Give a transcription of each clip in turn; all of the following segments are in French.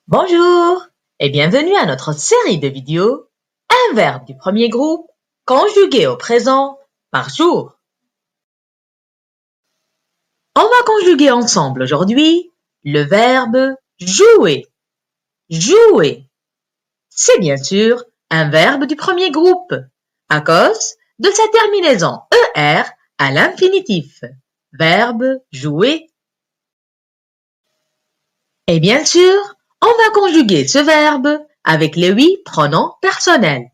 Bonjour et bienvenue à notre série de vidéos Un verbe du premier groupe conjugué au présent par jour. On va conjuguer ensemble aujourd'hui le verbe jouer. Jouer, c'est bien sûr un verbe du premier groupe à cause de sa terminaison ER à l'infinitif. Verbe jouer. Et bien sûr, on va conjuguer ce verbe avec les 8 pronoms personnels.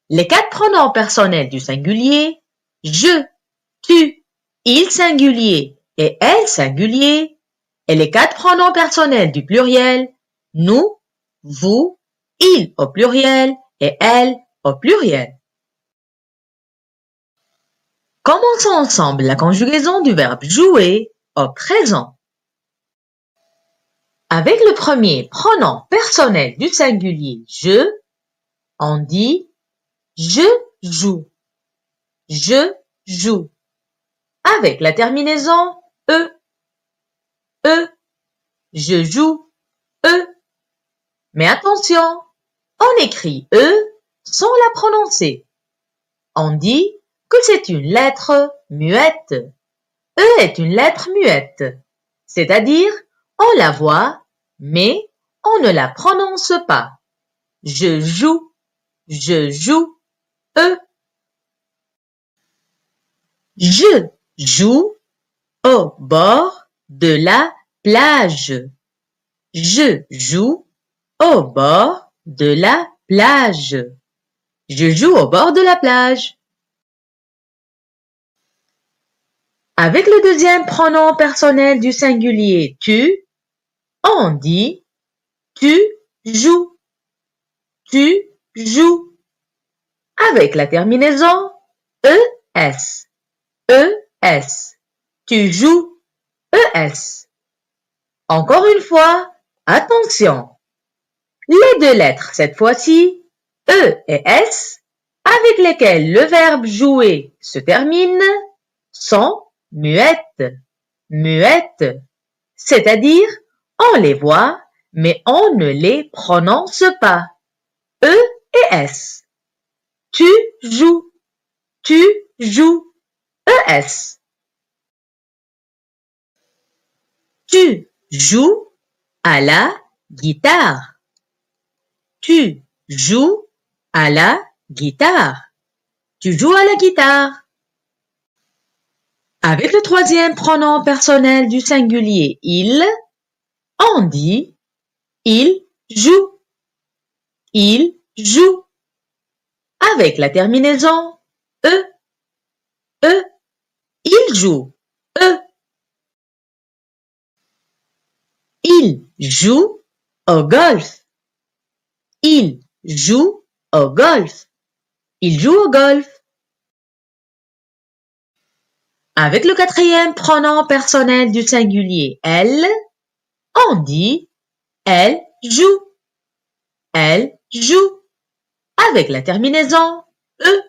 Les 4 pronoms personnels du singulier, je, tu, il singulier et elle singulier, et les 4 pronoms personnels du pluriel, nous, vous, il au pluriel et elle au pluriel. Commençons ensemble la conjugaison du verbe jouer au présent. Avec le premier pronom personnel du singulier je, on dit je joue. Je joue. Avec la terminaison e. Je joue, Mais attention, on écrit sans la prononcer. On dit que c'est une lettre muette. Est une lettre muette, c'est-à-dire on la voit, mais on ne la prononce pas. Je joue, Je joue au bord de la plage. Je joue au bord de la plage. Je joue au bord de la plage. Avec le deuxième pronom personnel du singulier tu, on dit tu joues. Tu joues. Avec la terminaison es. Es. Tu joues. Es. Encore une fois, attention. Les deux lettres, cette fois-ci, E et S, avec lesquelles le verbe jouer se termine, sont muettes. Muettes, c'est-à-dire on les voit, mais on ne les prononce pas. E et S. Tu joues. Tu joues. ES. Tu joues à la guitare. Tu joues à la guitare. Tu joues à la guitare. Avec le troisième pronom personnel du singulier il, on dit il joue. Il joue. Avec la terminaison e. Il joue. Il joue au golf. Il joue au golf. Il joue au golf. Avec le quatrième pronom personnel du singulier elle, on dit elle joue. Elle joue. Avec la terminaison e.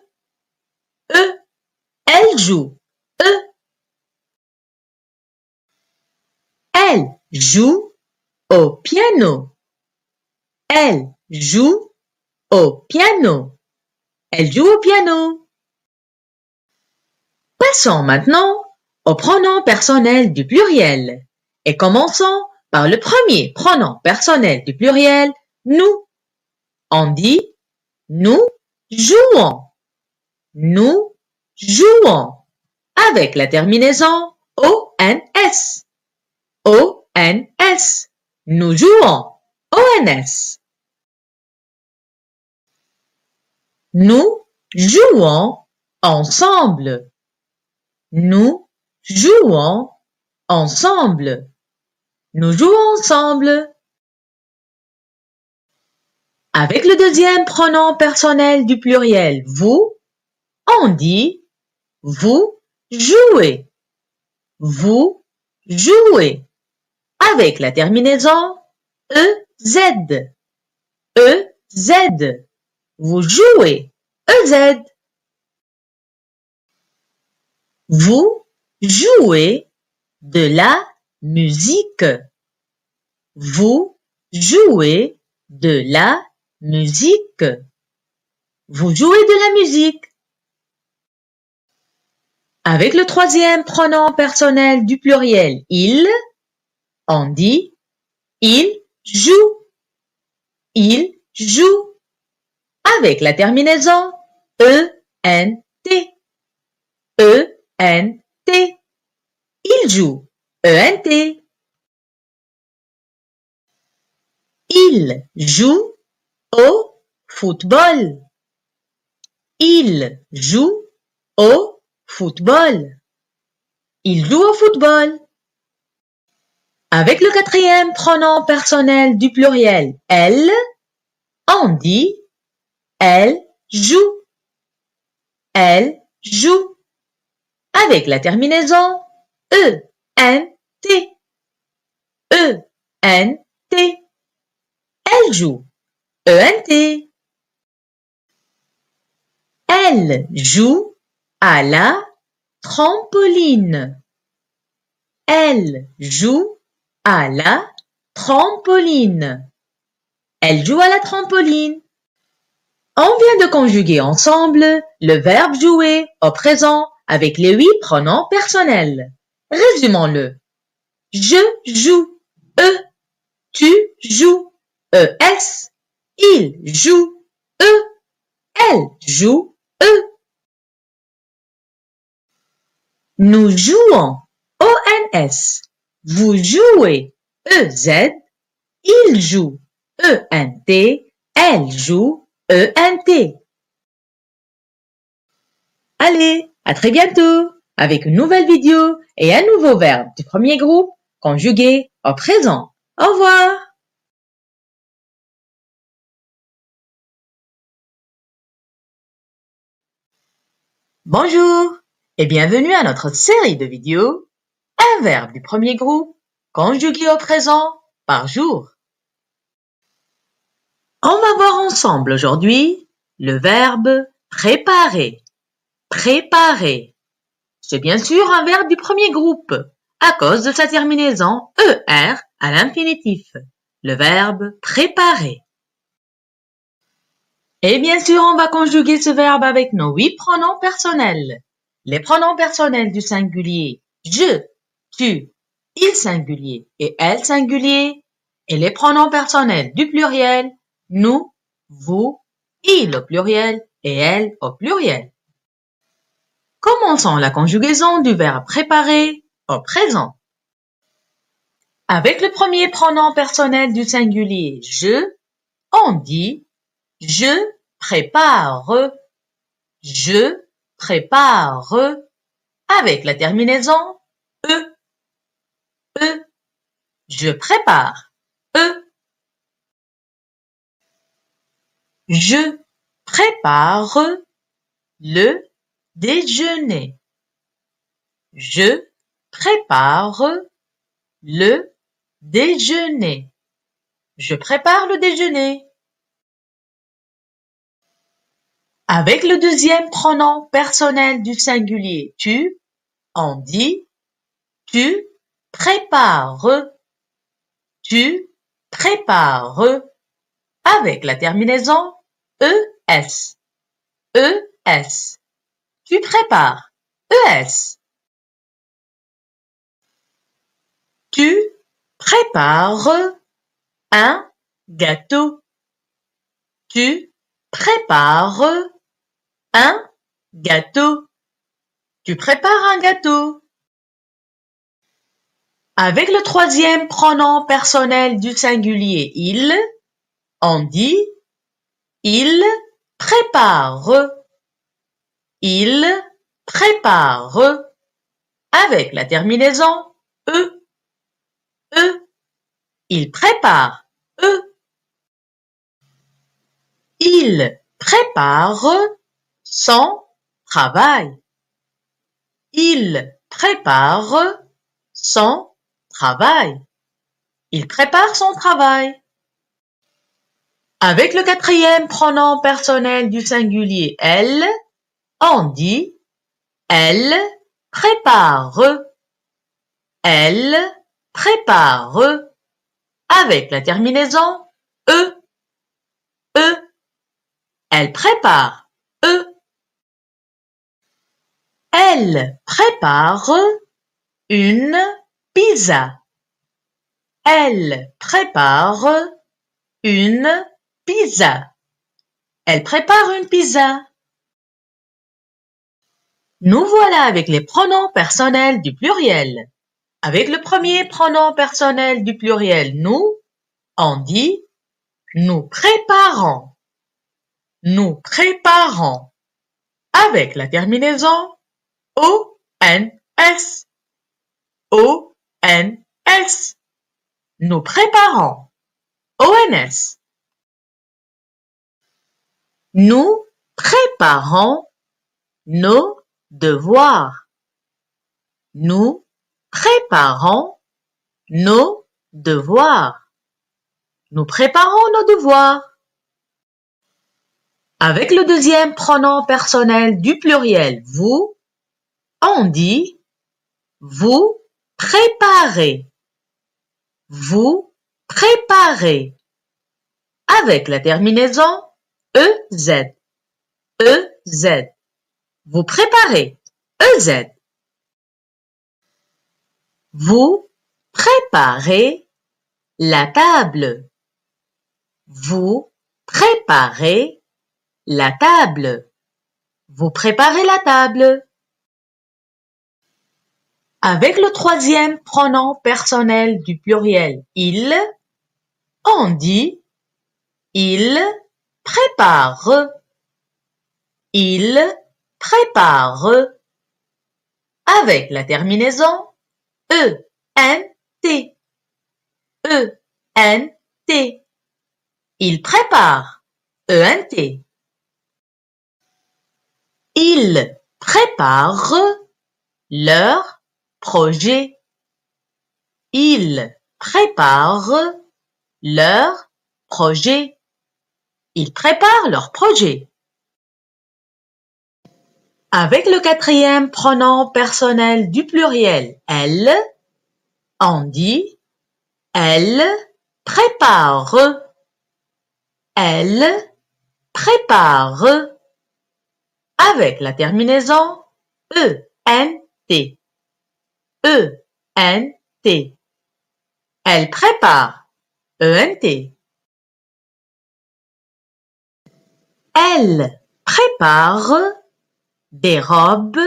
Elle joue. Elle joue au piano. Elle joue au piano. Elle joue au piano. Passons maintenant au pronom personnel du pluriel et commençons par le premier pronom personnel du pluriel, nous. On dit nous jouons. Nous jouons. Avec la terminaison ONS. ONS. Nous jouons. ONS. Nous jouons ensemble. Nous jouons ensemble. Nous jouons ensemble. Avec le deuxième pronom personnel du pluriel vous, on dit vous jouez. Vous jouez. Avec la terminaison EZ. EZ. Vous jouez. EZ. Vous jouez de la musique. Vous jouer de la musique. Vous jouez de la musique. Avec le troisième pronom personnel du pluriel il, on dit il joue. Il joue. Avec la terminaison E-N-T. E-N-T. Il joue. E-N-T. Il joue au football. Il joue au football. Il joue au football. Avec le quatrième pronom personnel du pluriel elle, on dit elle joue. Elle joue. Avec la terminaison E-N-T. E-N-T. Elle joue. E-N-T. Elle joue à la trampoline. Elle joue à la trampoline. Elle joue à la trampoline. On vient de conjuguer ensemble le verbe jouer au présent avec les 8 pronoms personnels. Résumons-le. Je joue. E. Tu joues. E-S. Il joue. E. Elle joue. E. Nous jouons. O-N-S. Vous jouez. E-Z. Il joue. E-N-T. Elle joue. E-N-T. Allez, à très bientôt avec une nouvelle vidéo et un nouveau verbe du premier groupe conjugué au présent. Au revoir. Bonjour et bienvenue à notre série de vidéos un verbe du premier groupe conjugué au présent par jour. On va voir ensemble aujourd'hui le verbe préparer. Préparer. C'est bien sûr un verbe du premier groupe à cause de sa terminaison ER à l'infinitif. Le verbe préparer. Et bien sûr, on va conjuguer ce verbe avec nos 8 pronoms personnels. Les pronoms personnels du singulier je, tu, il singulier et elle singulier. Et les pronoms personnels du pluriel nous, vous, il au pluriel et elle au pluriel. Commençons la conjugaison du verbe préparer au présent. Avec le premier pronom personnel du singulier je, on dit je prépare. Je prépare. Avec la terminaison E. E. Je prépare. E. Je prépare le déjeuner. Je prépare le déjeuner. Je prépare le déjeuner. Avec le deuxième pronom personnel du singulier tu, on dit tu prépares. Tu prépares. Avec la terminaison ES. ES. Tu prépares. ES. Tu prépares un gâteau. Tu prépares un gâteau. Tu prépares un gâteau. Avec le troisième pronom personnel du singulier il, on dit il prépare. Il prépare. Avec la terminaison E. E. Il prépare. E. Il prépare son travail. Il prépare son travail. Il prépare son travail. Avec le quatrième pronom personnel du singulier elle, on dit elle prépare. Elle prépare. avec la terminaison E. E. Elle prépare. E. Elle prépare une pizza. Elle prépare une pizza. Elle prépare une pizza. Nous voilà avec les pronoms personnels du pluriel. Avec le premier pronom personnel du pluriel nous, on dit nous préparons. Nous préparons. Avec la terminaison ONS. ONS. Nous préparons. ONS. Nous préparons nos devoirs. Nous préparons nos devoirs. Nous préparons nos devoirs. Avec le deuxième pronom personnel du pluriel vous, on dit vous préparez. Vous préparez. Avec la terminaison EZ. EZ. Vous préparez. EZ. Vous préparez la table. Vous préparez la table. Vous préparez la table. Avec le troisième pronom personnel du pluriel il, on dit il prépare. Il prépare. Avec la terminaison ENT. ENT. Il prépare. ENT. Ils préparent leur projet. Ils préparent leur projet. Ils préparent leur projet. Avec le quatrième pronom personnel du pluriel elle, on dit elle prépare. Elle prépare. Avec la terminaison ENT. ENT. Elle prépare. ENT. Elle prépare des robes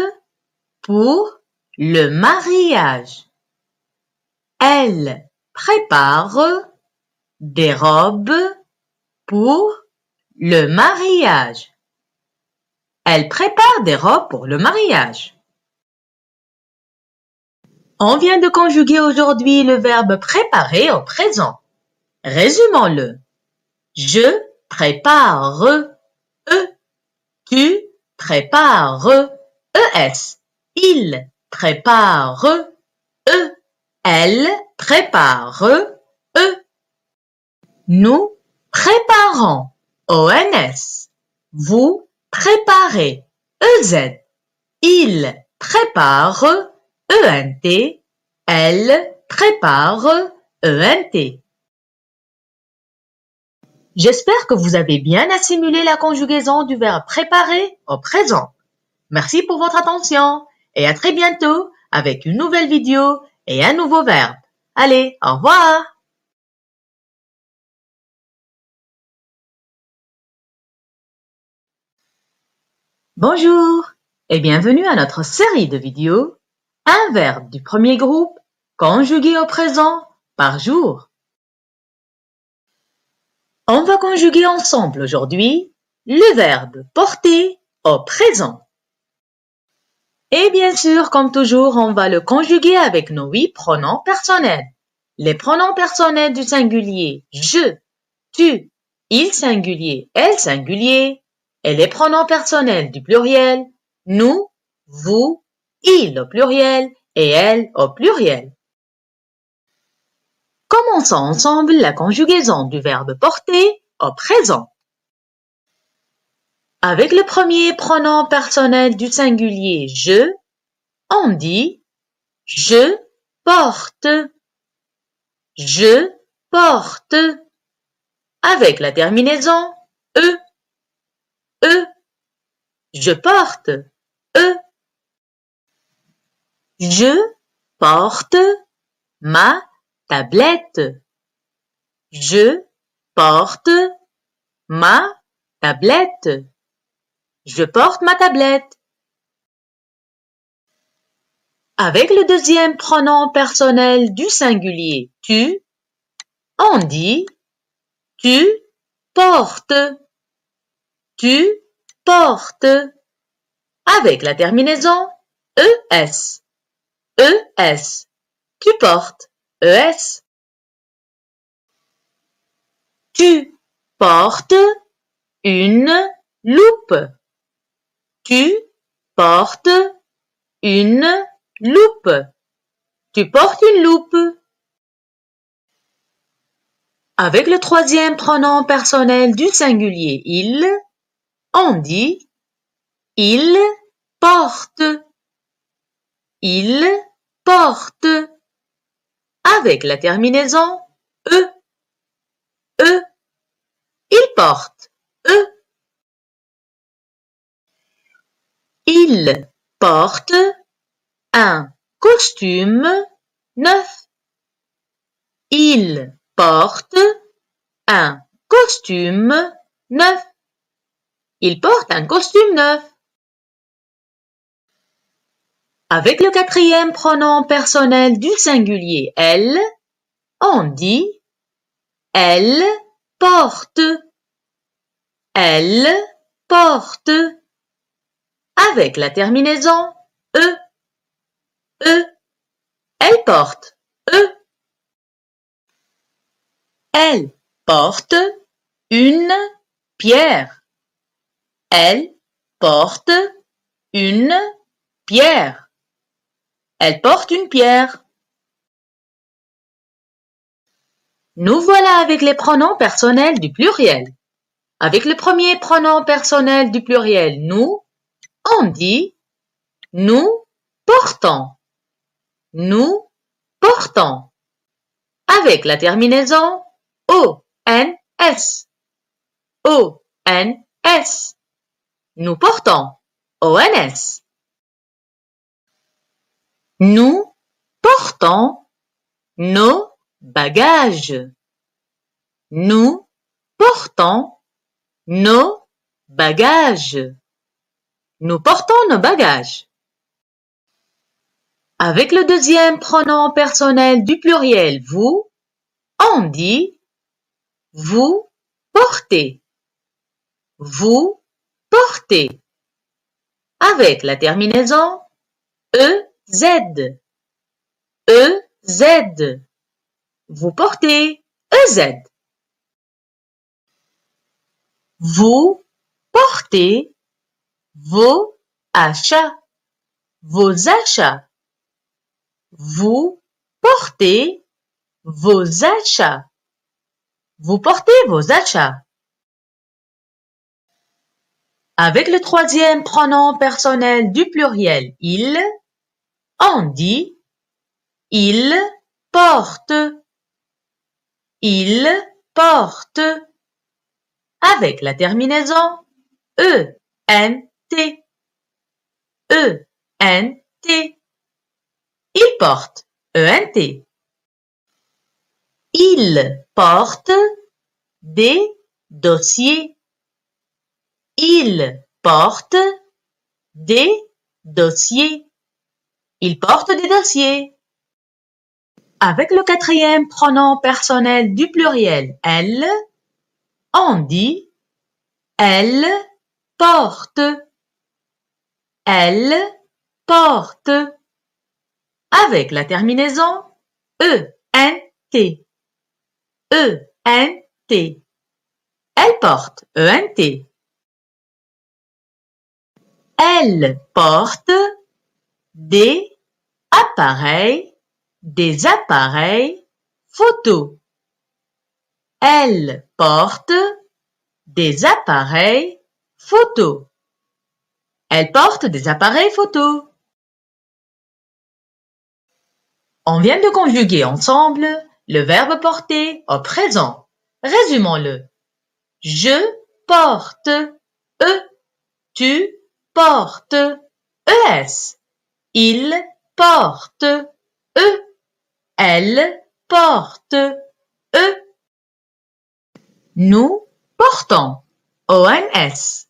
pour le mariage. Elle prépare des robes pour le mariage. Elle prépare des robes pour le mariage. On vient de conjuguer aujourd'hui le verbe préparer au présent. Résumons-le. Je prépare. Tu prépares. ES. Il prépare. Elle prépare. Nous préparons. ONS. Vous préparez. EZ. Il prépare. ENT. Elle prépare. ENT. J'espère que vous avez bien assimilé la conjugaison du verbe préparer au présent. Merci pour votre attention et à très bientôt avec une nouvelle vidéo et un nouveau verbe. Allez, au revoir! Bonjour et bienvenue à notre série de vidéos un verbe du premier groupe conjugué au présent par jour. On va conjuguer ensemble aujourd'hui le verbe porter au présent. Et bien sûr, comme toujours, on va le conjuguer avec nos 8 pronoms personnels. Les pronoms personnels du singulier je, tu, il singulier, elle singulier, et les pronoms personnels du pluriel nous, vous, il au pluriel et elle au pluriel. Commençons ensemble la conjugaison du verbe porter au présent. Avec le premier pronom personnel du singulier je, on dit je porte. Je porte. Avec la terminaison E. E. Je porte. E. Je porte ma tablette. Je porte ma tablette. Je porte ma tablette. Avec le deuxième pronom personnel du singulier tu, on dit tu portes. Tu portes. Avec la terminaison ES. ES. Tu portes. ES. Tu portes une loupe. Tu portes une loupe. Tu portes une loupe. Avec le troisième pronom personnel du singulier il, on dit il porte. Il porte. Avec la terminaison E. E. Il porte. E. Il porte un costume neuf. Il porte un costume neuf. Il porte un costume neuf. Avec le quatrième pronom personnel du singulier elle, on dit elle porte. Elle porte. Avec la terminaison E. E. Elle porte. E. Elle porte une pierre. Elle porte une pierre. Elle porte une pierre. Nous voilà avec les pronoms personnels du pluriel. Avec le premier pronom personnel du pluriel nous, on dit nous portons. Nous portons. Avec la terminaison ONS. ONS. Nous portons. ONS. Nous portons nos bagages. Nous portons nos bagages. Nous portons nos bagages. Avec le deuxième pronom personnel du pluriel vous, on dit vous portez. Vous portez. Avec la terminaison EZ. EZ. Vous portez. EZ. Vous portez vos achats. Vos achats. Vous portez vos achats. Vous portez vos achats. Avec le troisième pronom personnel du pluriel il, on dit il porte. Il porte. Avec la terminaison ENT. ENT. Il porte. ENT. Il porte des dossiers. Il porte des dossiers. Il porte des dossiers. Avec le quatrième pronom personnel du pluriel elle, on dit elle porte. Elle porte. Avec la terminaison ENT. ENT. Elle porte. ENT. Elle porte des appareils photo. Elle porte des appareils photo. Elle porte des appareils photo. On vient de conjuguer ensemble le verbe porter au présent. Résumons-le. Je porte E. Tu portes ES. Il porte E. Elle porte E. Nous portons ONS.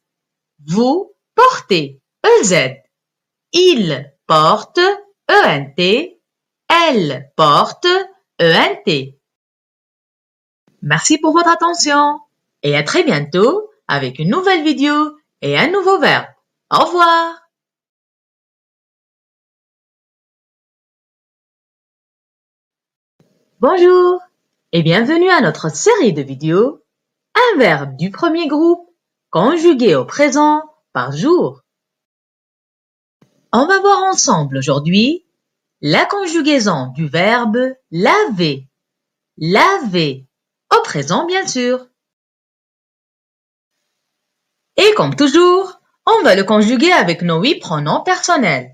Vous portez EZ. Il porte ENT. Elle porte ENT. Merci pour votre attention et à très bientôt avec une nouvelle vidéo et un nouveau verbe. Au revoir. Bonjour et bienvenue à notre série de vidéos un verbe du premier groupe conjugué au présent par jour. On va voir ensemble aujourd'hui la conjugaison du verbe laver. Laver, au présent bien sûr. Et comme toujours, on va le conjuguer avec nos 8 pronoms personnels.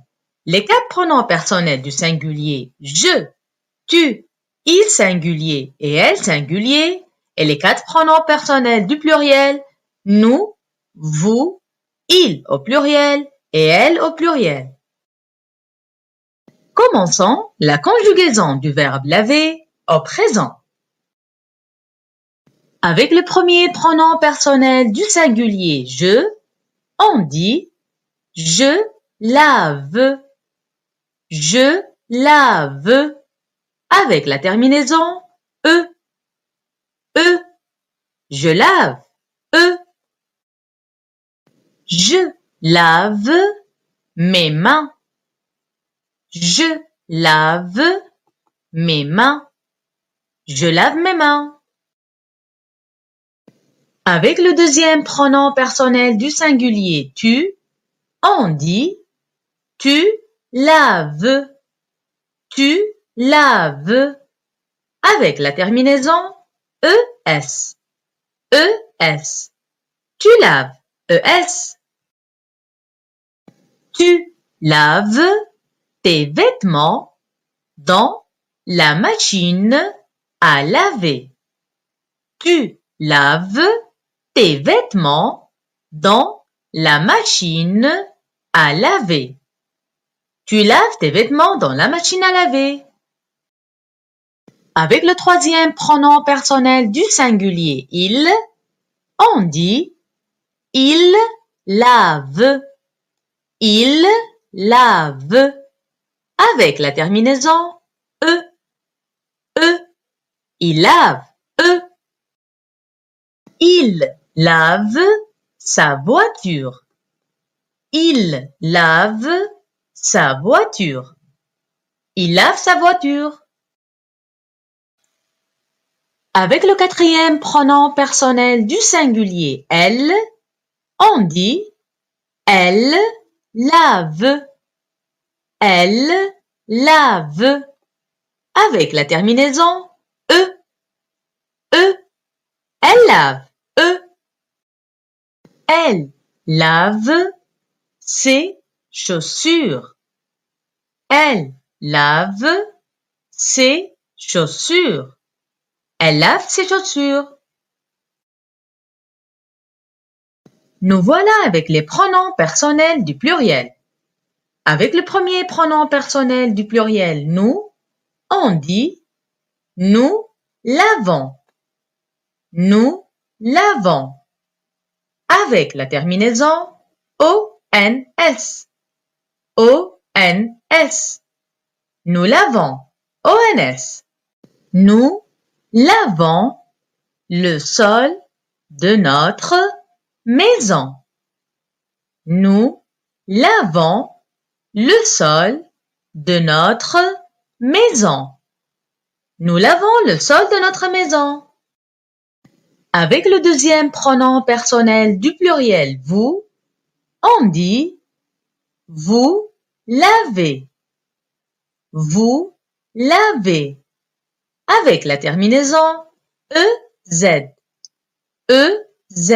Les 4 pronoms personnels du singulier je, tu, il singulier et elle singulier et les 4 pronoms personnels du pluriel nous, vous, il au pluriel et elle au pluriel. Commençons la conjugaison du verbe laver au présent. Avec le premier pronom personnel du singulier je, on dit je lave. Je lave. Avec la terminaison e. E. Je lave. E. Je lave mes mains. Je lave mes mains. Je lave mes mains. Avec le deuxième pronom personnel du singulier tu, on dit tu laves. Tu laves. Avec la terminaison es. Es. Tu laves. Es. Tu laves tes vêtements dans la machine à laver. Tu laves tes vêtements dans la machine à laver. Tu laves tes vêtements dans la machine à laver. Avec le troisième pronom personnel du singulier il, on dit il lave. Il lave. Avec la terminaison e. E. Il lave. E. Il lave sa voiture. Il lave sa voiture. Il lave sa voiture. Avec le quatrième pronom personnel du singulier elle, on dit elle lave. Elle lave. Avec la terminaison e. E. Elle lave. E. Elle lave ses chaussures. Elle lave ses chaussures. Elle lave ses chaussures. Nous voilà avec les pronoms personnels du pluriel. Avec le premier pronom personnel du pluriel nous, on dit nous lavons. Nous lavons. Avec la terminaison ONS. ONS. Nous lavons. ONS. Nous lavons le sol de notre maison. Nous lavons le sol de notre maison. Nous lavons le sol de notre maison. Avec le deuxième pronom personnel du pluriel vous, on dit vous lavez. Vous lavez. Avec la terminaison EZ. EZ.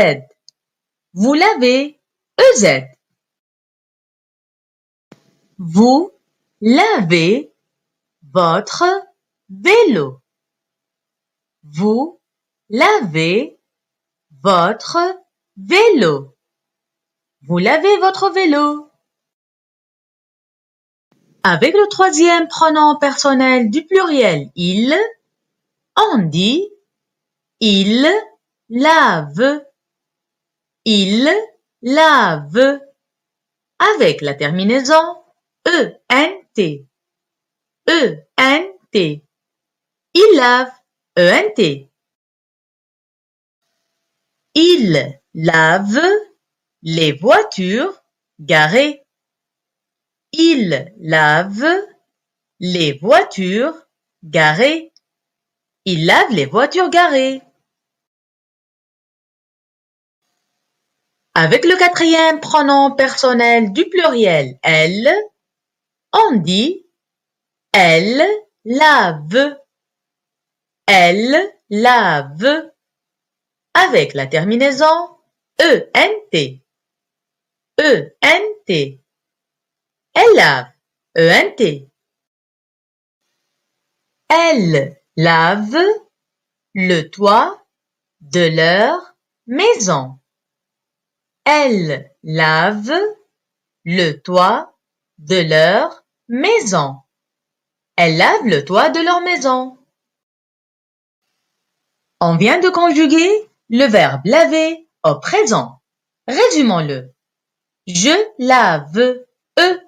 Vous lavez. EZ. Vous lavez votre vélo. vous lavez votre vélo. Vous lavez votre vélo. Avec le troisième pronom personnel du pluriel il, on dit il lave. Il lave. Avec la terminaison ENT. ENT. Il lave. ENT. Il lave les voitures garées. Il lave les voitures garées. Il lave les voitures garées. Avec le quatrième pronom personnel du pluriel elle, on dit elle lave. Elle lave. Avec la terminaison ENT. ENT. Elle lave. ENT. Elle lave le toit de leur maison. Elle lave le toit de leur maison. Elle lave le toit de leur maison. On vient de conjuguer le verbe laver au présent. Résumons-le. Je lave, E.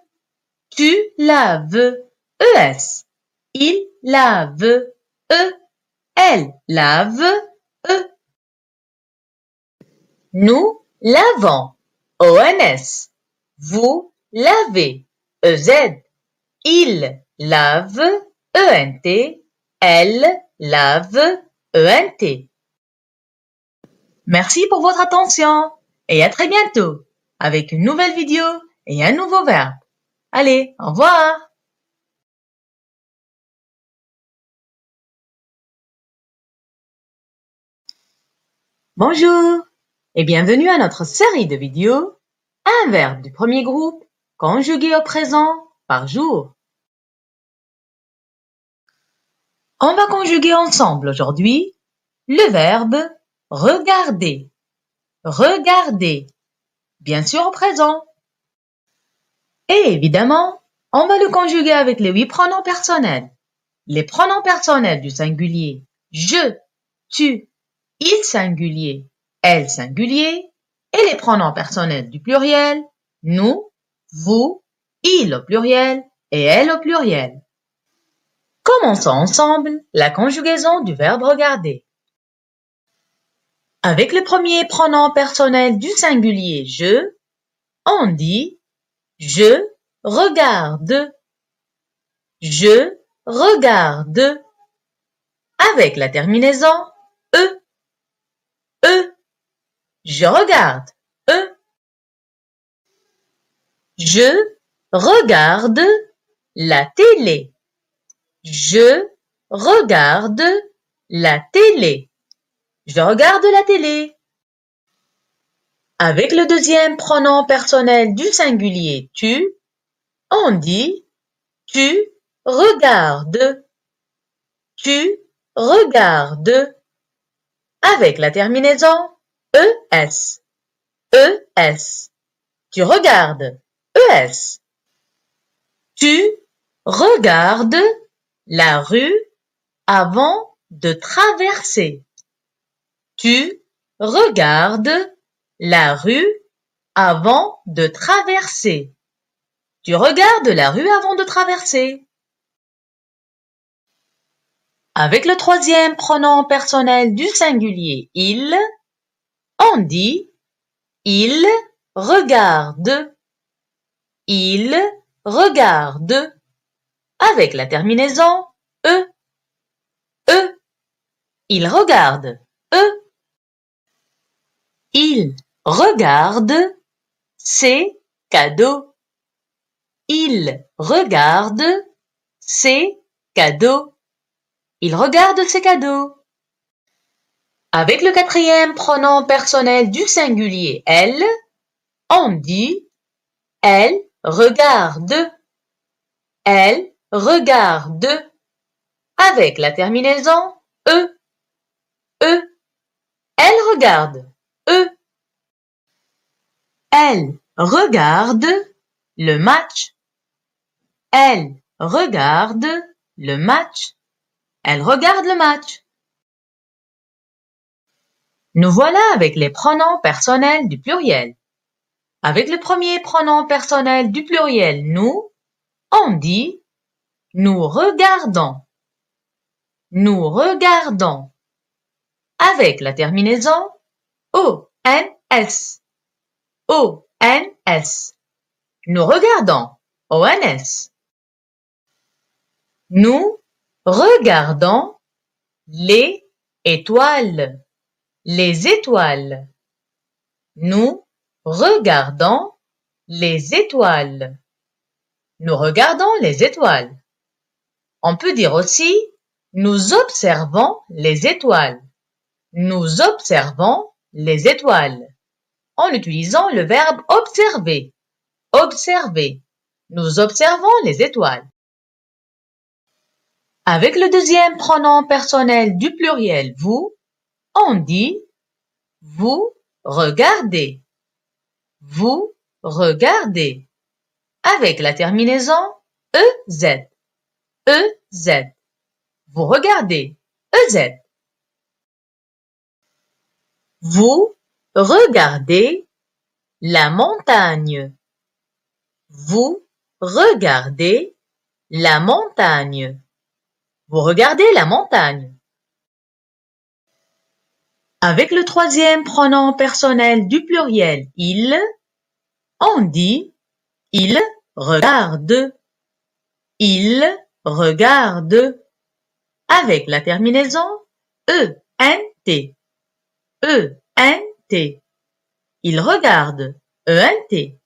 Tu laves, ES. Il lave, E. Elle lave, E. Nous lavons, ONS. Vous lavez, EZ. Il lave, ENT. Elle lave, ENT. Merci pour votre attention et à très bientôt avec une nouvelle vidéo et un nouveau verbe. Allez, au revoir! Bonjour et bienvenue à notre série de vidéos un verbe du premier groupe conjugué au présent par jour. On va conjuguer ensemble aujourd'hui le verbe regarder. Regarder, bien sûr au présent. Et évidemment, on va le conjuguer avec les 8 pronoms personnels. Les pronoms personnels du singulier je, tu, il singulier, elle singulier et les pronoms personnels du pluriel nous, vous, il au pluriel et elle au pluriel. Commençons ensemble la conjugaison du verbe regarder. Avec le premier pronom personnel du singulier je, on dit je regarde. Je regarde. Avec la terminaison E. E. Je regarde. E. Je regarde la télé. Je regarde la télé. Je regarde la télé. Avec le deuxième pronom personnel du singulier tu, on dit tu regardes. Tu regardes. Avec la terminaison ES. ES. Tu regardes. ES. Tu regardes la rue avant de traverser. Tu regardes la rue avant de traverser. Tu regardes la rue avant de traverser. Avec le troisième pronom personnel du singulier il, on dit il regarde. Il regarde. Avec la terminaison E. E. Il regarde. E. Il regarde ses cadeaux. Il regarde ses cadeaux. Il regarde ses cadeaux. Avec le quatrième pronom personnel du singulier elle, on dit elle regarde. Elle regarde. Avec la terminaison E. E. Elle regarde. E. Elle regarde le match. Elle regarde le match. Elle regarde le match. Nous voilà avec les pronoms personnels du pluriel. Avec le premier pronom personnel du pluriel nous, on dit nous regardons. Nous regardons. Avec la terminaison ONS. ONS. Nous regardons. ONS. Nous regardons les étoiles. Les étoiles. Nous regardons les étoiles. Nous regardons les étoiles. On peut dire aussi nous observons les étoiles. Nous observons les étoiles en utilisant le verbe observer. Observer. Nous observons les étoiles. Avec le deuxième pronom personnel du pluriel vous, on dit vous regardez. Vous regardez. Avec la terminaison EZ. EZ. Vous regardez. EZ. Vous regardez la montagne. Vous regardez la montagne. Vous regardez la montagne. Avec le troisième pronom personnel du pluriel il, on dit il regarde. Il regarde. Avec la terminaison ENT. ENT. Il regarde. ENT.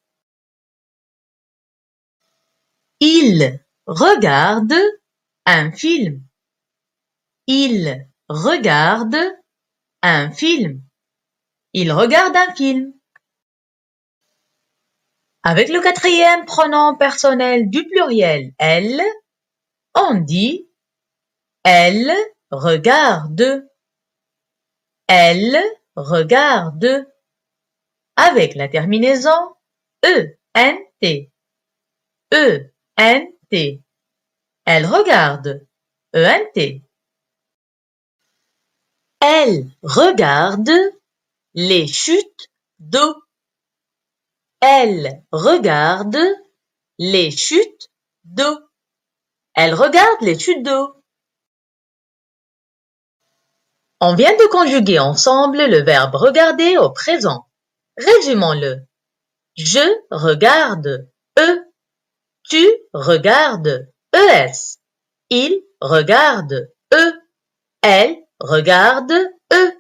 Il regarde un film. Il regarde un film. Il regarde un film. Avec le quatrième pronom personnel du pluriel elle, on dit elle regarde. Elle regarde. Avec la terminaison ENT. ENT. Elle regarde. ENT. Elle regarde les chutes d'eau. Elle regarde les chutes d'eau. Elle regarde les chutes d'eau. On vient de conjuguer ensemble le verbe regarder au présent. Résumons-le. Je regarde. E. Tu regardes. ES. Il regarde. E. Elle regarde. E.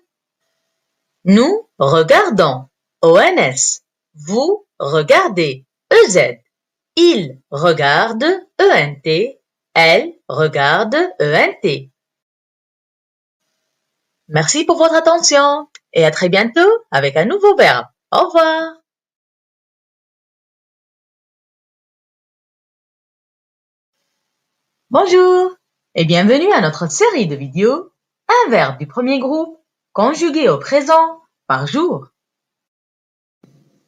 Nous regardons. ONS. Vous regardez. EZ. Il regarde. ENT. Elle regarde. ENT. Merci pour votre attention et à très bientôt avec un nouveau verbe. Au revoir. Bonjour et bienvenue à notre série de vidéos un verbe du premier groupe conjugué au présent par jour.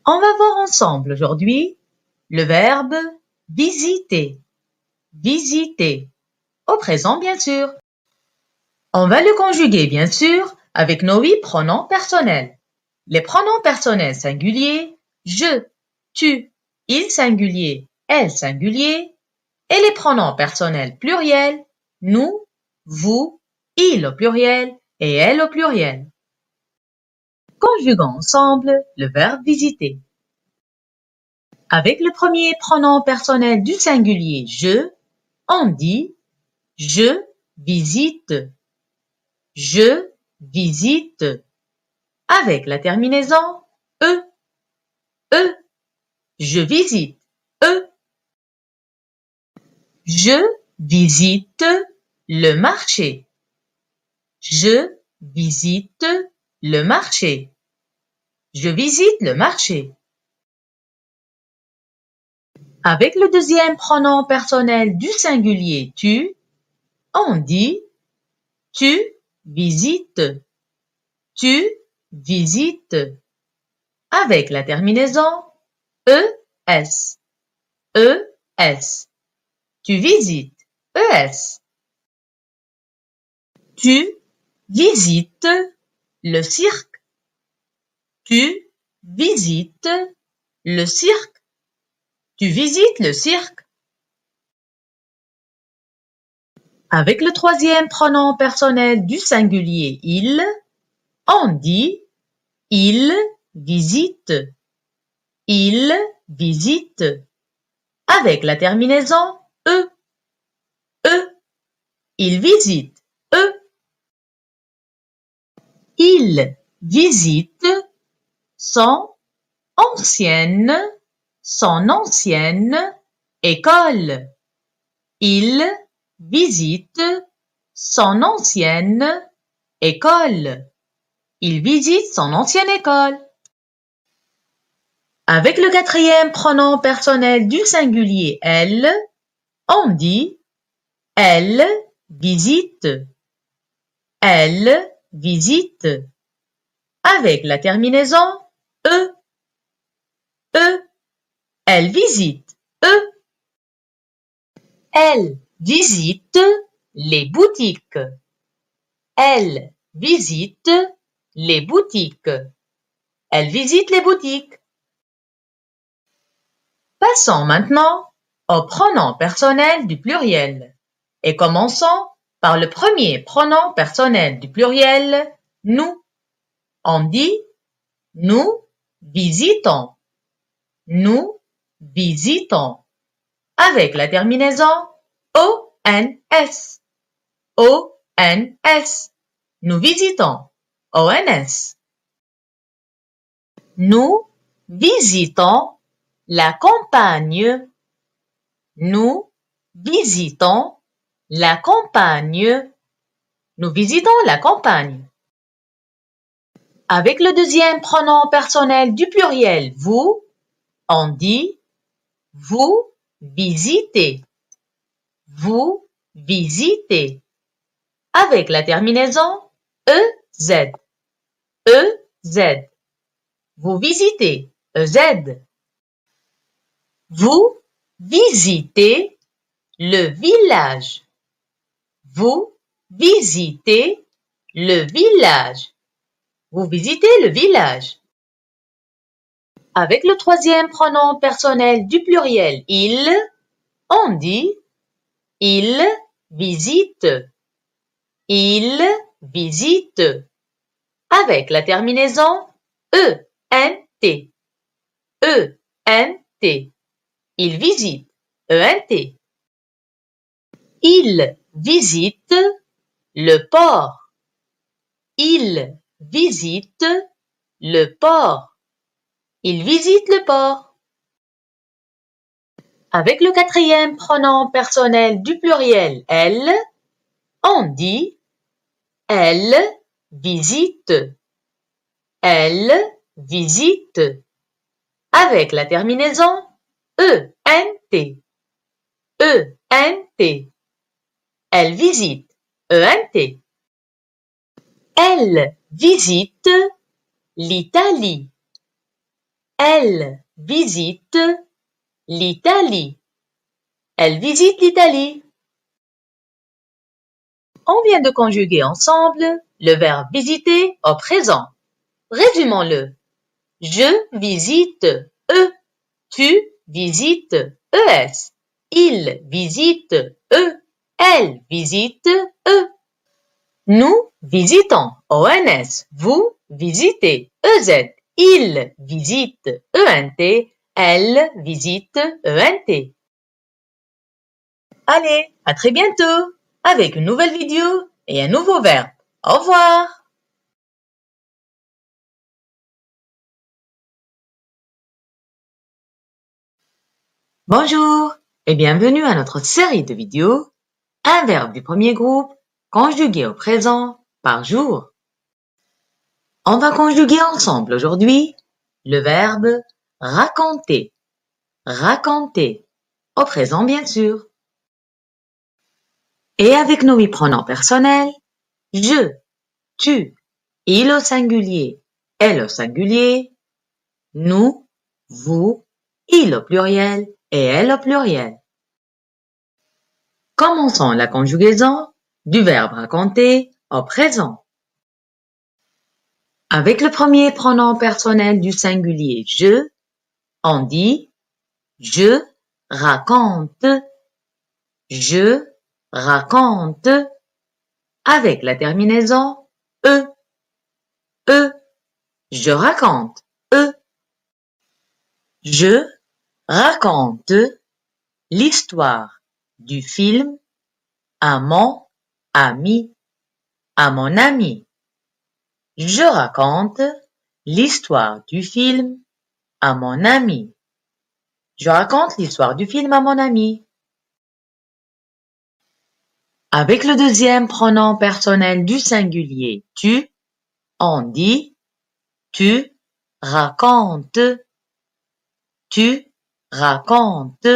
On va voir ensemble aujourd'hui le verbe visiter. Visiter. Au présent, bien sûr. On va le conjuguer, bien sûr, avec nos 8 pronoms personnels. Les pronoms personnels singuliers, je, tu, il singulier, elle singulier, et les pronoms personnels pluriels, nous, vous, il au pluriel et elle au pluriel. Conjuguons ensemble le verbe visiter. Avec le premier pronom personnel du singulier je, on dit je visite. Je visite. Avec la terminaison E. E. Je visite. E. Je visite le marché. Je visite le marché. Je visite le marché. Avec le deuxième pronom personnel du singulier tu, on dit tu visites. tu visites. Avec la terminaison ES. ES. Tu visites. ES. Tu visites le cirque. Tu visites le cirque. Tu visites le cirque. Avec le troisième pronom personnel du singulier il, on dit il visite. Il visite. Avec la terminaison E. E. Il visite. E. Il visite son ancienne école. Il visite son ancienne école. Il visite son ancienne école. Avec le quatrième pronom personnel du singulier elle, on dit elle visite. Elle visite. Avec la terminaison E. E. Elle visite. E. Elle visite les boutiques. Elle visite les boutiques. Elle visite les boutiques. Passons maintenant au pronom personnel du pluriel et commençons par le premier pronom personnel du pluriel, nous. On dit nous visitons. Nous visitons. Avec la terminaison ONS. ONS. Nous visitons. ONS. Nous visitons la campagne. Nous visitons la campagne. Nous visitons la campagne. Avec le deuxième pronom personnel du pluriel vous, on dit vous visitez. Vous visitez. Avec la terminaison EZ. EZ. Vous visitez. EZ. Vous visitez le village. Vous visitez le village. Vous visitez le village. Avec le troisième pronom personnel du pluriel il, on dit il visite. Il visite. Avec la terminaison ENT. ENT. Il visite. ENT. Il visite le port. Il visite le port. Il visite le port. Avec le quatrième pronom personnel du pluriel elle, on dit elle visite. Elle visite. Avec la terminaison ENT. ENT. Elle visite. ENT. Elle visite l'Italie. Elle visite l'Italie. Elle visite l'Italie. On vient de conjuguer ensemble le verbe visiter au présent. Résumons-le. Je visite eux. Tu visites ES. Il visite eux. Elle visite eux. Nous visitons ONS. Vous visitez EZ. Il visite ENT. Elle visite ENT. Allez, à très bientôt avec une nouvelle vidéo et un nouveau verbe. Au revoir. Bonjour et bienvenue à notre série de vidéos. Un verbe du premier groupe conjugué au présent par jour. On va conjuguer ensemble aujourd'hui le verbe raconter. Raconter. Au présent bien sûr. Et avec nos 8 pronoms personnels, je, tu, il au singulier, elle au singulier, nous, vous, il au pluriel et elle au pluriel. Commençons la conjugaison du verbe raconter au présent. Avec le premier pronom personnel du singulier je, on dit je raconte, je raconte. Avec la terminaison e, je raconte, je raconte l'histoire du film à mon ami, à mon ami. Je raconte l'histoire du film à mon ami. Je raconte l'histoire du film à mon ami. Avec le deuxième pronom personnel du singulier tu, on dit tu racontes, tu racontes.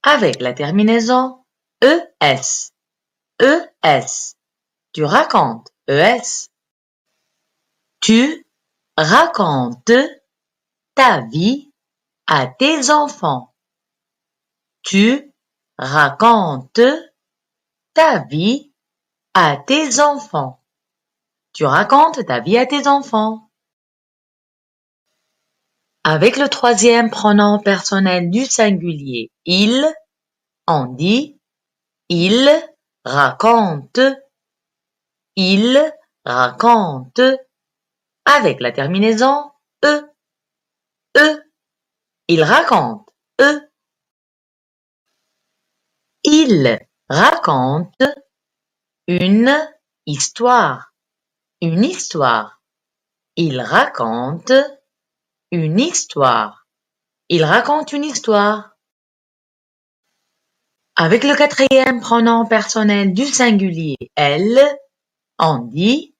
Avec la terminaison es, es. Tu racontes, es. Tu racontes ta vie à tes enfants. Tu racontes ta vie à tes enfants. Tu racontes ta vie à tes enfants. Avec le troisième pronom personnel du singulier il, on dit il raconte, il raconte. Avec la terminaison e, il raconte, il raconte une histoire, une histoire. Il raconte une histoire. Il raconte une histoire. Avec le quatrième pronom personnel du singulier elle, on dit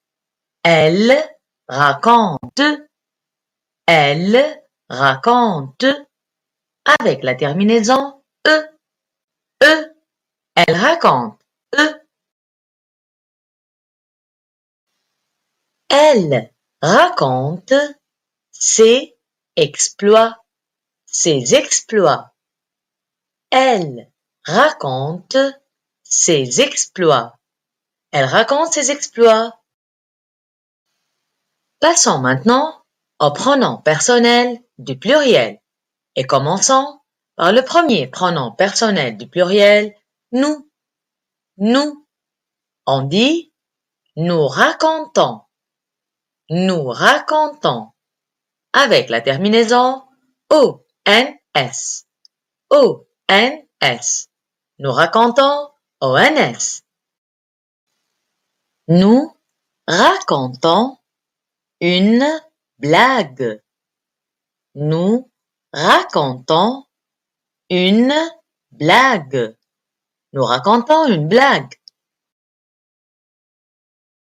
elle raconte, elle raconte. Avec la terminaison e, elle raconte, elle raconte ses exploits, ses exploits. Elle raconte ses exploits. Elle raconte ses exploits. Passons maintenant au pronom personnel du pluriel et commençons par le premier pronom personnel du pluriel, nous. Nous. On dit nous racontons. Nous racontons. Avec la terminaison ONS. ONS. Nous racontons ONS. Nous racontons une blague. Nous racontons une blague. Nous racontons une blague.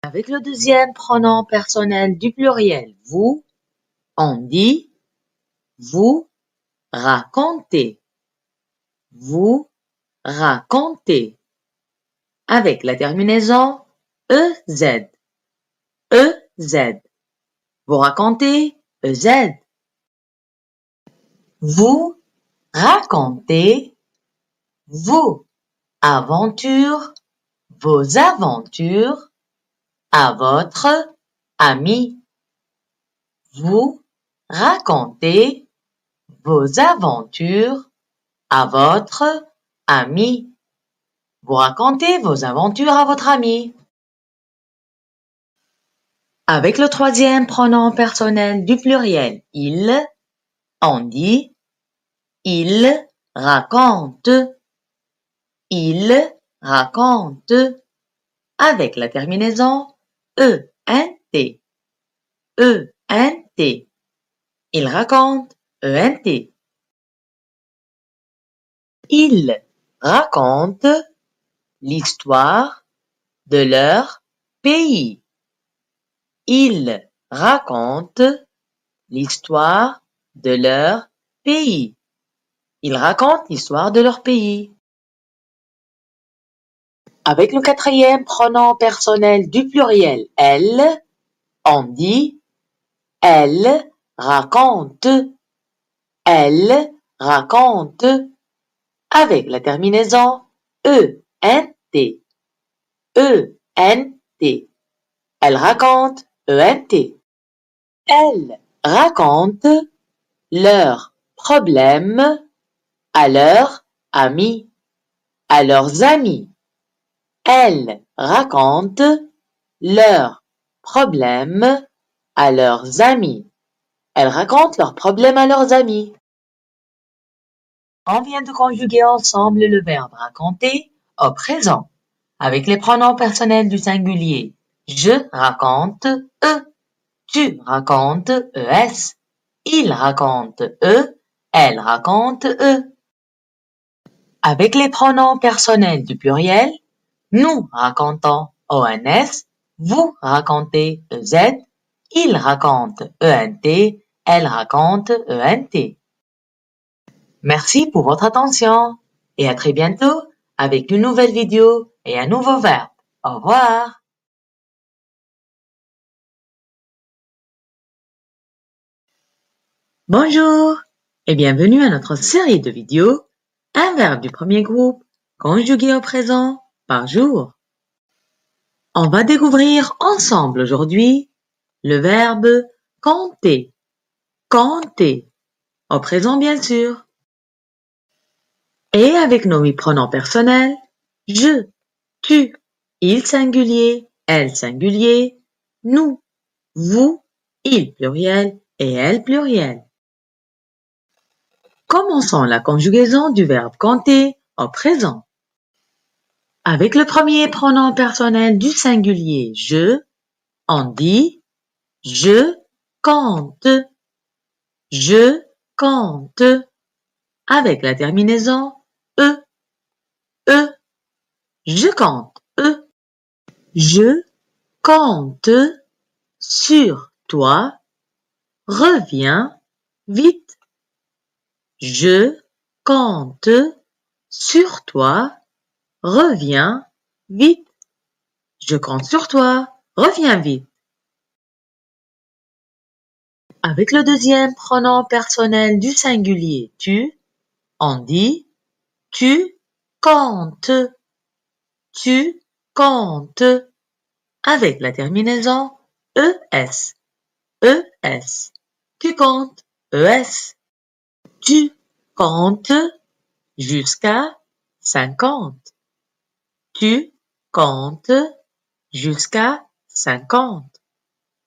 Avec le deuxième pronom personnel du pluriel vous, on dit vous racontez. Vous racontez. Avec la terminaison EZ. EZ. Vous racontez EZ. Vous racontez vos aventures, vos aventures à votre ami. Vous racontez vos aventures à votre ami. Vous racontez vos aventures à votre ami. Avec le troisième pronom personnel du pluriel il, on dit il raconte. Il raconte. Avec la terminaison ENT. ENT. Il raconte ENT. Ils racontent l'histoire de leur pays. Ils racontent l'histoire de leur pays. Ils racontent l'histoire de leur pays. Avec le quatrième pronom personnel du pluriel elle, On dit elle raconte. Elle raconte. Avec la terminaison E-N-T. E-N-T. Elle raconte. E-N-T. Elle raconte leurs problèmes à leurs amis, à leurs amis. Elles racontent leurs problèmes à leurs amis. Elles racontent leurs problèmes à leurs amis. On vient de conjuguer ensemble le verbe raconter au présent avec les pronoms personnels du singulier. Je raconte, tu racontes, es, il raconte, elle raconte, Avec les pronoms personnels du pluriel, nous racontons, ONS, vous racontez, EZ, il raconte, ENT, elle raconte, ENT. Merci pour votre attention et à très bientôt avec une nouvelle vidéo et un nouveau verbe. Au revoir. Bonjour et bienvenue à notre série de vidéos un verbe du premier groupe conjugué au présent par jour. On va découvrir ensemble aujourd'hui le verbe compter. Compter. Au présent bien sûr. Et avec nos 8 pronoms personnels, je, tu, il singulier, elle singulier, nous, vous, il pluriel et elle pluriel. Commençons la conjugaison du verbe compter au présent. Avec le premier pronom personnel du singulier je, on dit je compte. Je compte. Avec la terminaison e. E. Je compte. E. Je compte sur toi. Reviens vite. Je compte sur toi. Reviens vite. Je compte sur toi. Reviens vite. Avec le deuxième pronom personnel du singulier tu, on dit tu comptes. Tu comptes. Avec la terminaison ES. ES. Tu comptes. ES. Tu comptes jusqu'à 50. Tu comptes jusqu'à 50.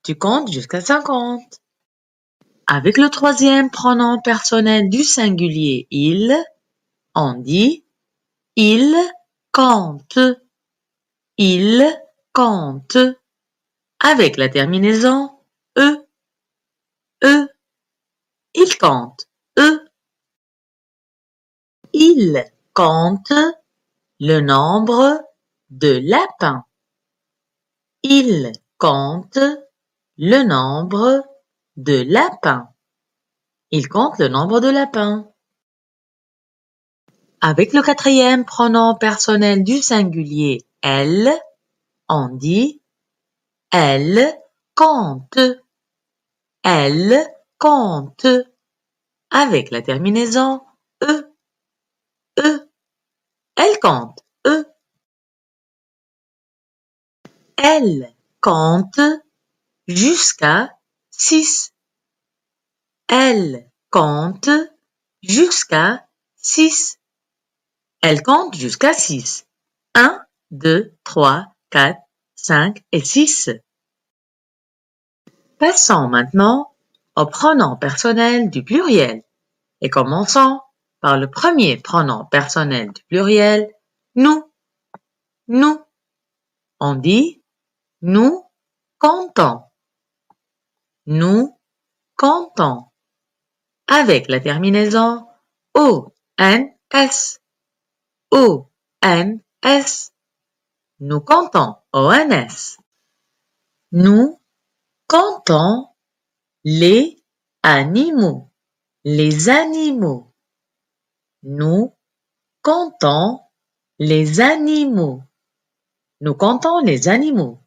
Tu comptes jusqu'à 50. Avec le troisième pronom personnel du singulier il, on dit il compte. Il compte. Avec la terminaison E. E. Il compte. E. Il compte le nombre de lapins. Il compte le nombre de lapins. Il compte le nombre de lapins. Avec le quatrième pronom personnel du singulier elle, on dit elle compte. Elle compte. Avec la terminaison E. E. Elle compte. E. Elle compte jusqu'à 6. Elle compte jusqu'à 6. Elle compte jusqu'à 6. 1, 2, 3, 4, 5 et 6. Passons maintenant au pronom personnel du pluriel et commençons par le premier pronom personnel du pluriel, nous. Nous. On dit nous comptons. Nous comptons. Avec la terminaison ONS. ONS. Nous comptons. ONS. Nous comptons les animaux. Les animaux. Nous comptons les animaux. Nous comptons les animaux.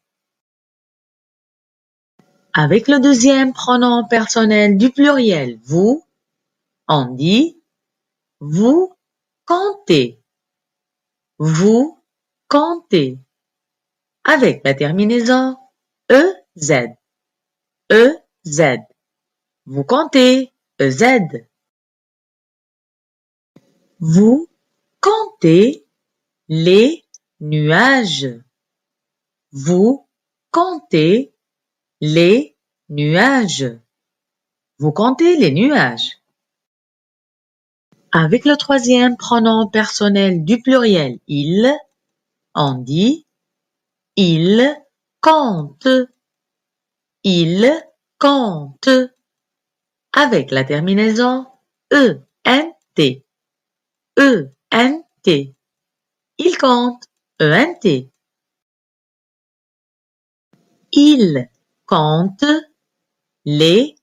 Avec le deuxième pronom personnel du pluriel vous, on dit vous comptez. Vous comptez. Avec la terminaison EZ. EZ. Vous comptez. EZ. Vous comptez les nuages. Vous comptez les nuages. Vous comptez les nuages. Avec le troisième pronom personnel du pluriel il, on dit il compte. Il compte. Avec la terminaison ENT. ENT. Il compte. ENT. Il compte les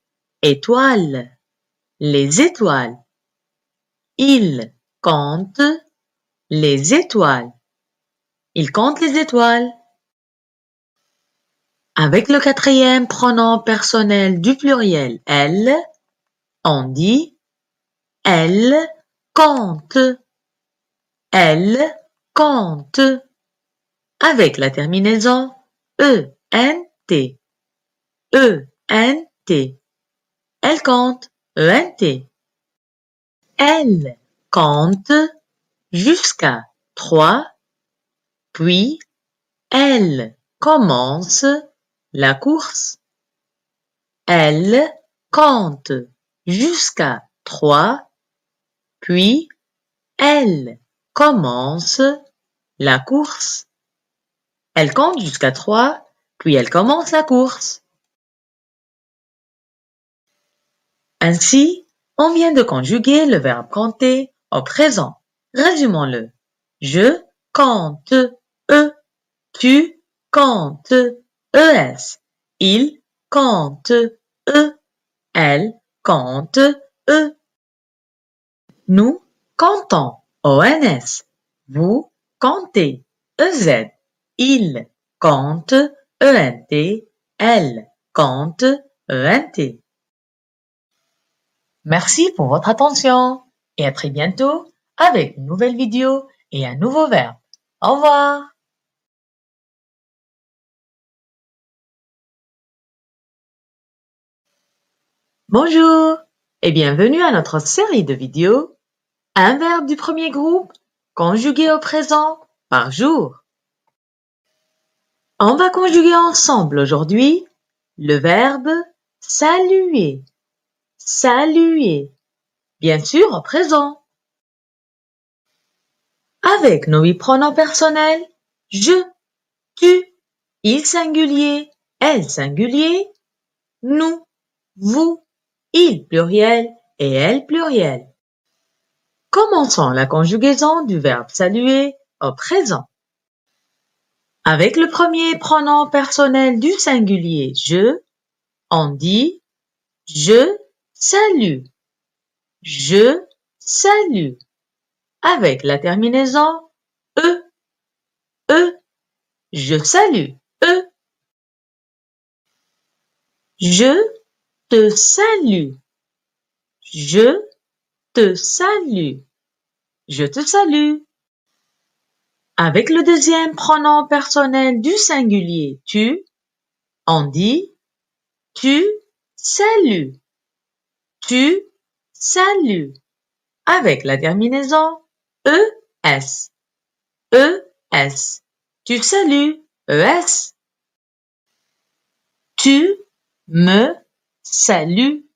étoiles. Les étoiles. Il compte les étoiles. Il compte les étoiles. Avec le quatrième pronom personnel du pluriel elle, on dit elle compte. Elle compte. Avec la terminaison ENT. ENT. Elle compte. ENT. Elle compte jusqu'à 3, puis elle commence la course. Elle compte jusqu'à 3, puis elle commence la course. Elle compte jusqu'à 3, puis elle commence la course. Ainsi, on vient de conjuguer le verbe compter au présent. Résumons-le. Je compte. Tu comptes. ES. Il compte. Elle compte. Nous comptons. ONS. Vous comptez. EZ. Il compte. ENT. Elle compte. ENT. Merci pour votre attention et à très bientôt avec une nouvelle vidéo et un nouveau verbe. Au revoir. Bonjour et bienvenue à notre série de vidéos un verbe du premier groupe conjugué au présent par jour. On va conjuguer ensemble aujourd'hui le verbe saluer. Saluer, bien sûr au présent. Avec nos 8 pronoms personnels, je, tu, il singulier, elle singulier, nous, vous, il pluriel et elle pluriel. Commençons la conjugaison du verbe saluer au présent. Avec le premier pronom personnel du singulier je, on dit je salue. Je salue. Avec la terminaison e, je salue. Je te salue. Je te salue. Je te salue. Avec le deuxième pronom personnel du singulier tu, on dit tu salues. Tu salues. Avec la terminaison ES. ES. Tu salues. ES. Tu me salues.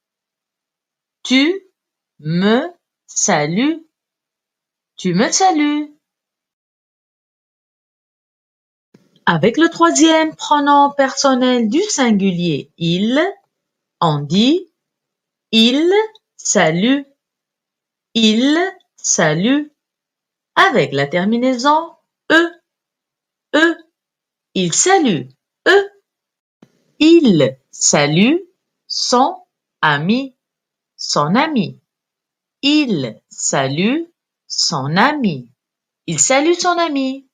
Tu me salues. Tu me salues. Avec le troisième pronom personnel du singulier il, on dit il salue. Il salue. Avec la terminaison E. Il salue. Il salue son ami. Son ami. Il salue son ami. Il salue son ami.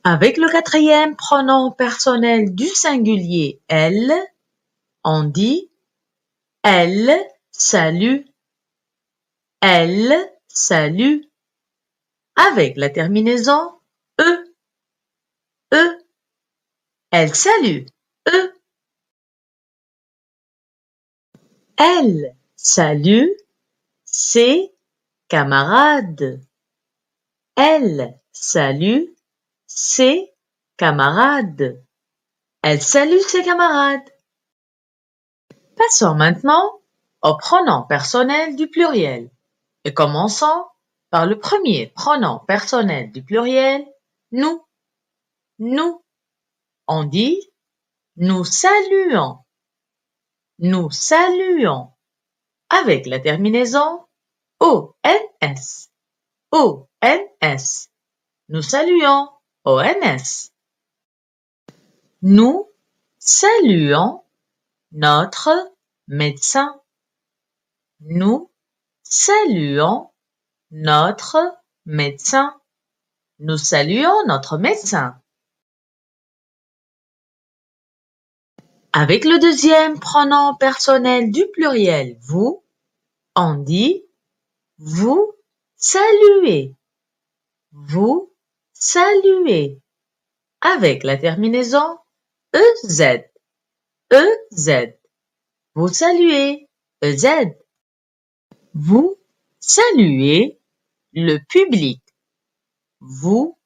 Avec le quatrième pronom personnel du singulier elle, on dit elle salue. Elle salue. Avec la terminaison e, e. Elle salue, e. Elle salue ses camarades. Elle salue ses camarades. Elle salue ses camarades. Passons maintenant au pronom personnel du pluriel et commençons par le premier pronom personnel du pluriel, nous. Nous. On dit nous saluons. Nous saluons. Avec la terminaison ONS. ONS. Nous saluons. ONS. Nous saluons notre médecin. Nous saluons notre médecin. Nous saluons notre médecin. Avec le deuxième pronom personnel du pluriel vous, on dit vous saluez. Vous saluez. Avec la terminaison EZ. EZ. Vous saluez. EZ. Vous saluez le public. Vous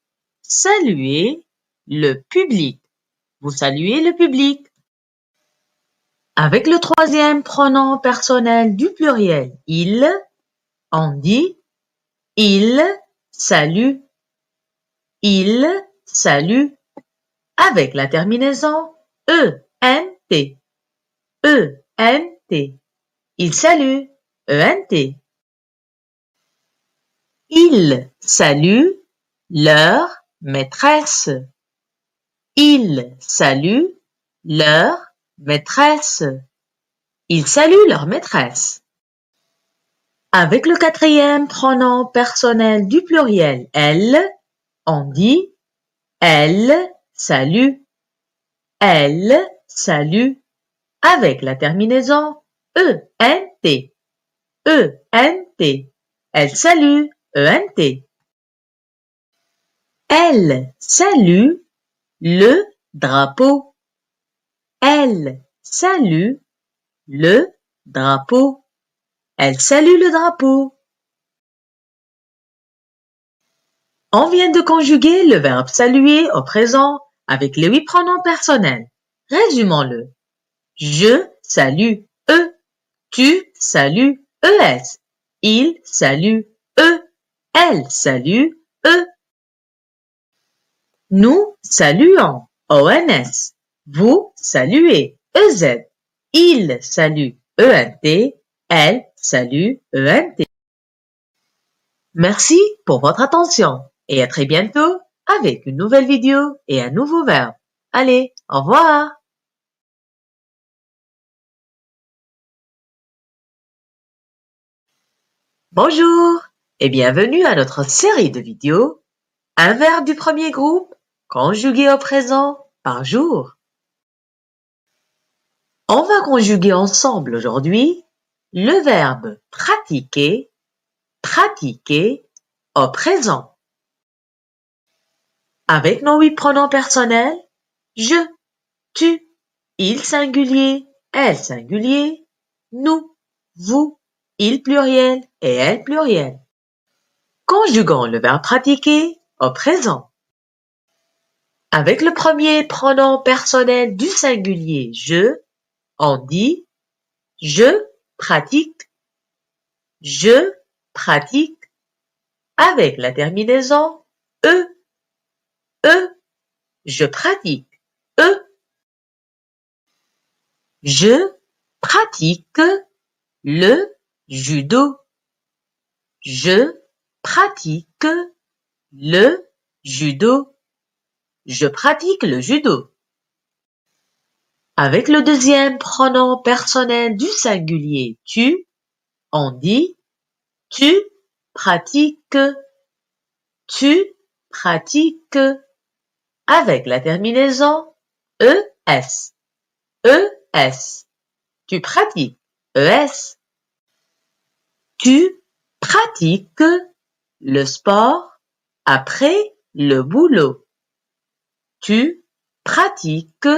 saluez le public. Vous saluez le public. Avec le troisième pronom personnel du pluriel il, on dit il salue. Il salue. Avec la terminaison ENT. ENT. Il salue. ENT. Ils saluent leur maîtresse. Ils saluent leur maîtresse. Ils saluent leur maîtresse. Avec le quatrième pronom personnel du pluriel elle, on dit elle salue. Elle salue. Avec la terminaison ENT. ENT. Elle salue. ENT. Elle salue le drapeau. Elle salue le drapeau. Elle salue le drapeau. On vient de conjuguer le verbe saluer au présent avec les 8 pronoms personnels. Résumons-le. Je salue eux. Tu salues ES. Il salue eux. Elle salue eux. Nous saluons ONS. Vous saluez EZ. Il salue ENT. Elle salue ENT. Merci pour votre attention et à très bientôt avec une nouvelle vidéo et un nouveau verbe. Allez, au revoir! Bonjour et bienvenue à notre série de vidéos un verbe du premier groupe conjugué au présent par jour. On va conjuguer ensemble aujourd'hui le verbe pratiquer, pratiquer au présent. Avec nos 8 pronoms personnels, je, tu, il singulier, elle singulier, nous, vous, il pluriel et elle pluriel. Conjuguons le verbe pratiquer au présent. Avec le premier pronom personnel du singulier je, on dit je pratique. Je pratique. Avec la terminaison e. Je pratique. Je pratique le judo. Je pratique le judo. Je pratique le judo. Avec le deuxième pronom personnel du singulier tu, on dit tu pratiques. Tu pratiques. avec la terminaison ES. ES. Tu pratiques. ES. Tu pratiques le sport après le boulot. Tu pratiques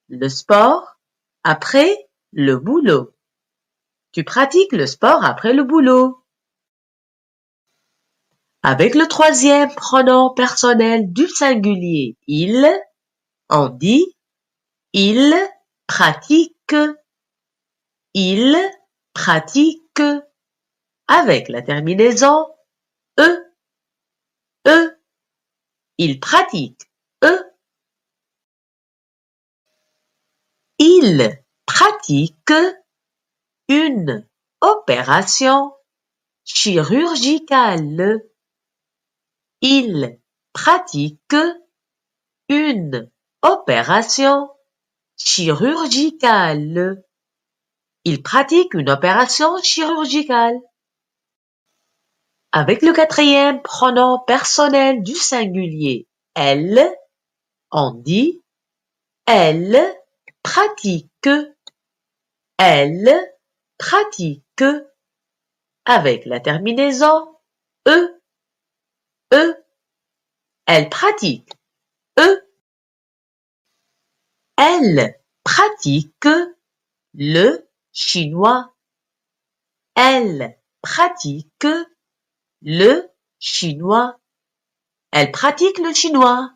le sport après le boulot. Tu pratiques le sport après le boulot. Avec le troisième pronom personnel du singulier il, on dit il pratique. Il pratique avec la terminaison E. E. Il pratique. E. Il pratique une opération chirurgicale. Il pratique une opération chirurgicale. Il pratique une opération chirurgicale. Avec le quatrième pronom personnel du singulier elle, on dit elle pratique. Elle pratique avec la terminaison E. E. Elle pratique. E. Elle pratique le chinois. Elle pratique le chinois. Elle pratique le chinois.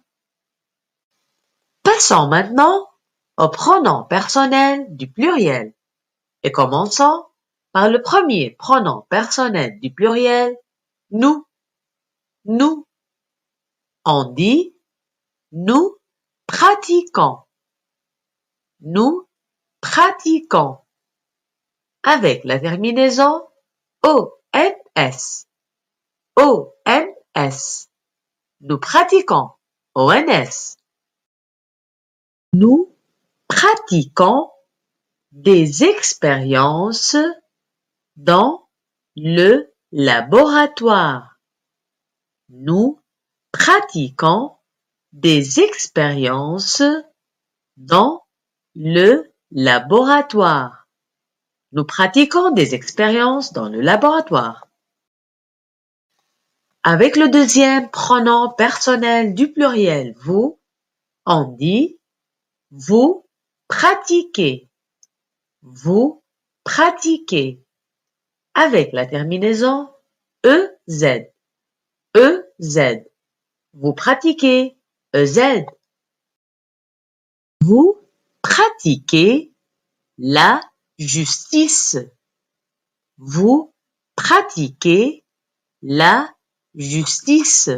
Passons maintenant au pronom personnel du pluriel et commençons par le premier pronom personnel du pluriel, nous. Nous. On dit nous pratiquons. Nous pratiquons avec la terminaison ONS. ONS. Nous pratiquons. ONS. Nous pratiquons des expériences dans le laboratoire. Nous pratiquons des expériences dans le laboratoire. Nous pratiquons des expériences dans le laboratoire. Avec le deuxième pronom personnel du pluriel vous, on dit vous pratiquez. Vous pratiquez avec la terminaison EZ. EZ. Vous pratiquez. EZ. Vous pratiquez la justice. Vous pratiquez la justice.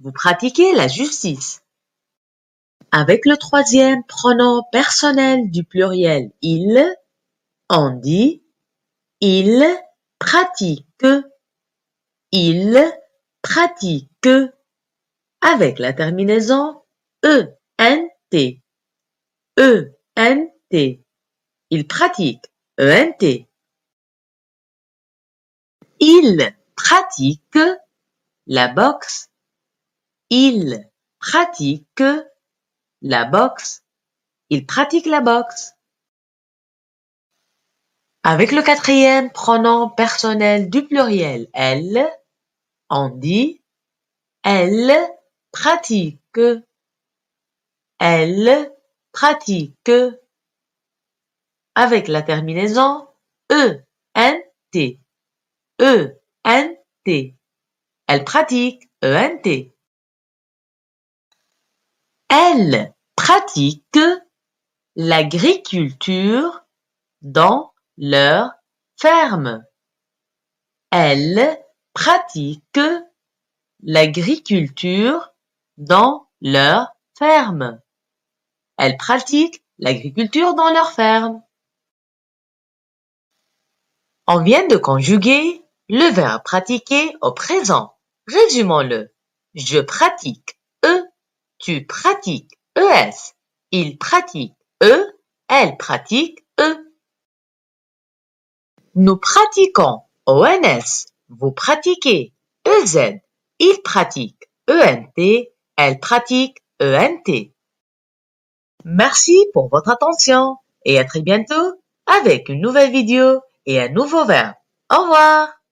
Vous pratiquez la justice. Avec le troisième pronom personnel du pluriel il, on dit il pratique. Il pratique avec la terminaison ENT. ENT. Il pratique. ENT. Il pratique la boxe. Il pratique la boxe. Il pratique la boxe. Avec le quatrième pronom personnel du pluriel elle, on dit elle pratique. Elle pratique avec la terminaison ENT. ENT. Elle pratique. ENT. Elle pratique l'agriculture dans leur ferme. Elle pratique l'agriculture dans leur ferme. Elle pratique l'agriculture dans leur ferme. On vient de conjuguer le verbe pratiquer au présent. Résumons-le. Je pratique. E. Tu pratiques. ES. Il pratique. E. Elle pratique. E. Nous pratiquons. ONS. Vous pratiquez. EZ. Il pratique. ENT. Elle pratique. E-N-T. Merci pour votre attention et à très bientôt avec une nouvelle vidéo et un nouveau verbe. Au revoir!